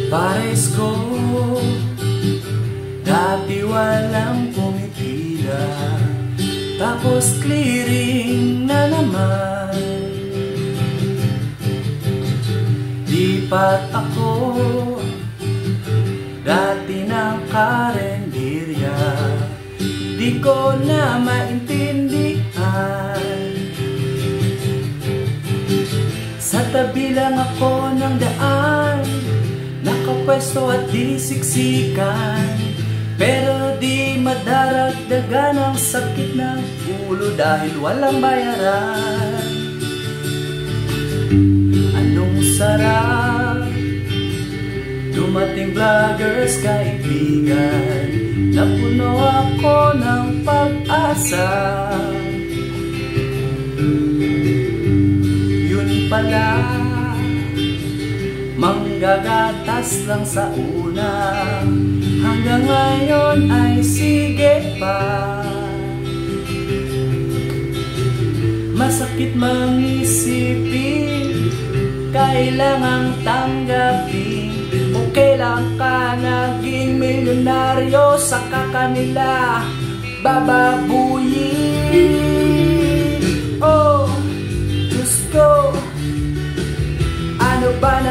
Pares ko, dati walang pumipila, tapos clearing na naman. Lipat ako, dati ng karenderya, di ko na maintindihan. Sa tabi lang ako ng daan, nakapwesto at di siksikan, pero di madaragdagan ang sakit ng ulo dahil walang bayaran. Anong sarap, dumating vloggers kaibigan, napuno ako ng pag-asa. Yun pala, manggagatas lang sa una, hanggang ngayon ay sige pa. Masakit mangisipin, kailangang tanggapin, o kailan ka naging milyonaryo, saka kanila bababuyin. Oh, Diyos ko, ano ba